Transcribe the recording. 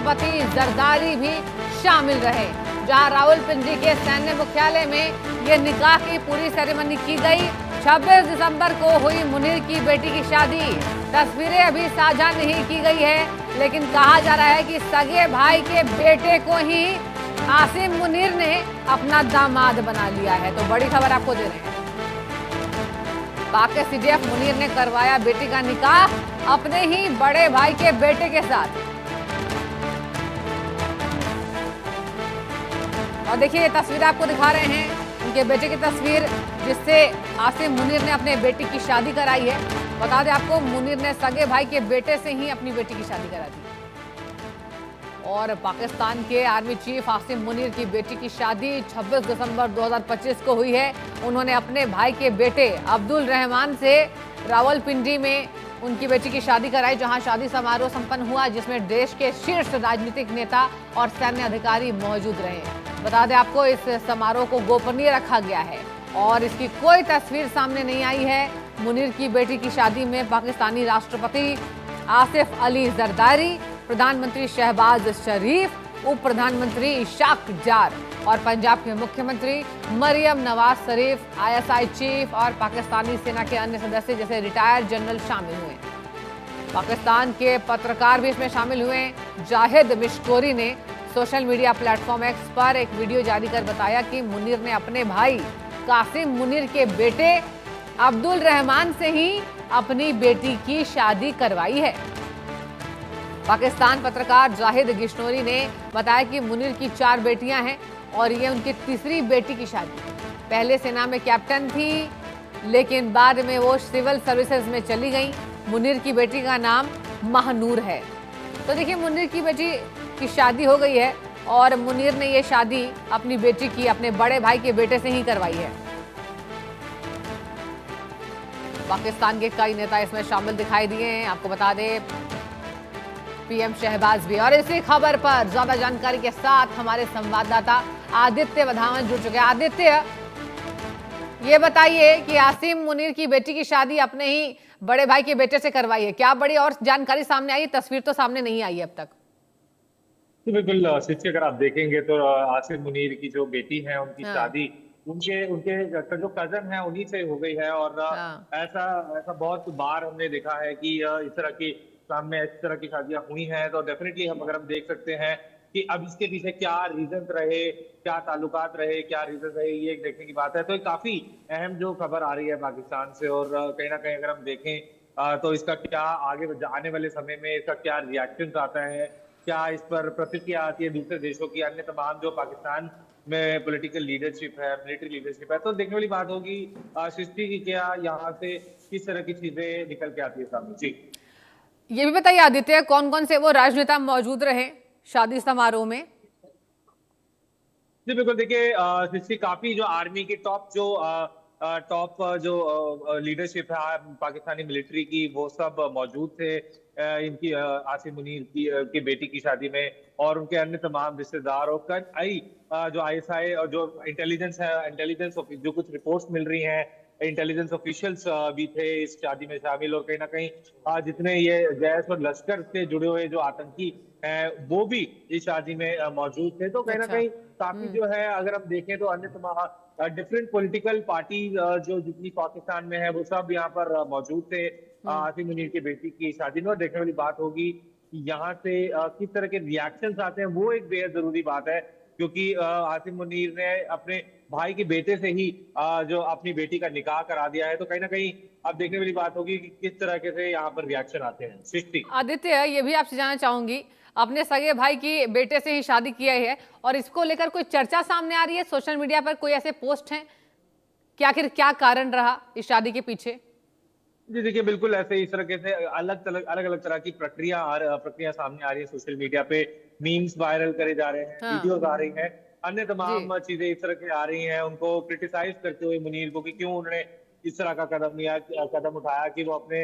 राष्ट्रपति जरदारी भी शामिल रहे, जहां रावलपिंडी के सैन्य मुख्यालय में ये निकाह की पूरी सेरेमनी की गई। 26 दिसंबर को हुई मुनीर की बेटी की शादी। तस्वीरें अभी साझा नहीं की गई है, लेकिन कहा जा रहा है कि सगे भाई के बेटे को ही आसिम मुनीर ने अपना दामाद बना लिया है। तो बड़ी खबर आपको दे रहे हैं, पाक के सीडीएफ मुनीर ने करवाया बेटी का निकाह अपने ही बड़े भाई के बेटे के साथ। और देखिए ये तस्वीर आपको दिखा रहे हैं, उनके बेटे की तस्वीर, जिससे आसिम मुनीर ने अपने बेटी की शादी कराई है। बता दें आपको, मुनीर ने सगे भाई के बेटे से ही अपनी बेटी की शादी करा दी। और पाकिस्तान के आर्मी चीफ आसिम मुनीर की बेटी की शादी 26 दिसंबर 2025 को हुई है। उन्होंने अपने भाई के बेटे अब्दुल रहमान से रावलपिंडी में उनकी बेटी की शादी कराई, जहां शादी समारोह संपन्न हुआ, जिसमें देश के शीर्ष राजनीतिक नेता और सैन्य अधिकारी मौजूद रहे। बता दें आपको, इस समारोह को गोपनीय रखा गया है और इसकी कोई तस्वीर सामने नहीं आई है। मुनीर की बेटी की शादी में पाकिस्तानी राष्ट्रपति आसिफ अली जरदारी, प्रधानमंत्री शहबाज शरीफ, उप प्रधानमंत्री इशाक डार और पंजाब के मुख्यमंत्री मरियम नवाज शरीफ, आईएसआई चीफ और पाकिस्तानी सेना के अन्य सदस्य जैसे रिटायर्ड जनरल शामिल हुए। पाकिस्तान के पत्रकार भी इसमें शामिल हुए। जाहिद मिश्कोरी ने सोशल मीडिया प्लेटफॉर्म एक्स पर एक वीडियो जारी कर बताया कि मुनीर ने अपने भाई कासिम मुनीर के बेटे अब्दुल रहमान से ही अपनी बेटी की शादी करवाई है। पाकिस्तान पत्रकार जाहिद गिश्नोरी ने बताया कि मुनीर की 4 बेटियां हैं और ये उनकी तीसरी बेटी की शादी। पहले सेना में कैप्टन थी, लेकिन बाद में वो सिविल सर्विसेज में चली गई। मुनीर की बेटी का नाम महनूर है। तो देखिए, मुनीर की बेटी की शादी हो गई है और मुनीर ने ये शादी अपनी बेटी की अपने बड़े भाई के बेटे से ही करवाई है। पाकिस्तान के कई नेता इसमें शामिल दिखाई दिए हैं। आपको बता दें, पीएम शहबाज भी। और इसी खबर पर ज्यादा जानकारी के साथ हमारे संवाददाता आदित्य वधावन जुड़ चुके हैं। आदित्य, ये बताइए कि आसिम मुनीर की बेटी की शादी अपने ही बड़े भाई के बेटे से करवाई है, क्या बड़ी और जानकारी सामने आई? तस्वीर तो सामने नहीं आई है अब तक। तो बिल्कुल शिक्षक, अगर आप देखेंगे तो आसिम मुनीर की जो बेटी है उनकी शादी उनके उनके जो कजन है उन्हीं से हो गई है। और ऐसा ऐसा बहुत बार हमने देखा है कि इस तरह की सामने इस तरह की शादियां हुई हैं। तो डेफिनेटली हम देख सकते हैं कि अब इसके पीछे क्या रीजन रहे, क्या ताल्लुकात रहे, क्या रीजन रहे, ये एक देखने की बात है। तो ये काफी अहम जो खबर आ रही है पाकिस्तान से, और कहीं ना कहीं अगर हम देखें तो इसका क्या आगे आने वाले समय में इसका क्या रिएक्शन आता है, क्या इस पर प्रतिक्रिया आती है दूसरे देशों की, अन्य तमाम जो पाकिस्तान में पॉलिटिकल लीडरशिप है, मिलिट्री लीडरशिप है। तो देखने वाली बात होगी सृष्टि की क्या यहाँ से किस तरह की चीजें निकल के आती है सामने। जी, ये भी बताइए आदित्य, कौन कौन से वो राजनेता मौजूद रहे शादी समारोह में? जी बिल्कुल, देखिए सृष्टि, काफी जो आर्मी की टॉप जो लीडरशिप है पाकिस्तानी मिलिट्री की, वो सब मौजूद थे इनकी आसिम मुनीर की बेटी की शादी में। और उनके अन्य तमाम रिश्तेदार और कई जो आईएसआई और जो इंटेलिजेंस है, जो कुछ रिपोर्ट्स मिल रही हैं, इंटेलिजेंस ऑफिशियल्स भी थे इस शादी में शामिल। और कहीं ना कहीं जितने ये जैश और लश्कर से जुड़े हुए जो आतंकी हैं वो भी इस शादी में मौजूद थे। तो कहीं ना कहीं काफी जो है, अगर हम देखें तो अन्य तमाम डिफरेंट पॉलिटिकल पार्टी जो जितनी पाकिस्तान में है वो सब यहाँ पर मौजूद थे आसिम मुनीर की बेटी की शादी में। और देखने वाली बात होगी कि यहाँ से किस तरह के रिएक्शंस आते हैं, वो एक बेहद जरूरी बात है। क्योंकि आसिम मुनीर ने अपने भाई के बेटे से ही जो अपनी बेटी का निकाह करा दिया है। तो कहीं ना कहीं अब देखने वाली बात होगी कि किस तरह से यहाँ पर रिएक्शन आते हैं। सृष्टि, आदित्य, ये भी आपसे जानना चाहूंगी, अपने सगे भाई की बेटे से ही शादी किया है और इसको लेकर कोई चर्चा सामने आ रही है? सोशल मीडिया पर कोई ऐसे पोस्ट हैं कि आखिर क्या कारण रहा इस शादी के पीछे? जी देखिए, बिल्कुल ऐसे इस तरह से अलग अलग तरह की प्रक्रिया सामने आ रही है सोशल मीडिया पे। मीम्स वायरल करे जा रहे हैं, वीडियोस आ रही हैं, अन्य तमाम चीजें इस तरह की आ रही हैं उनको क्रिटिसाइज करते हुए मुनीर को कि क्यों उन्होंने इस तरह का कदम उठाया कि वो अपने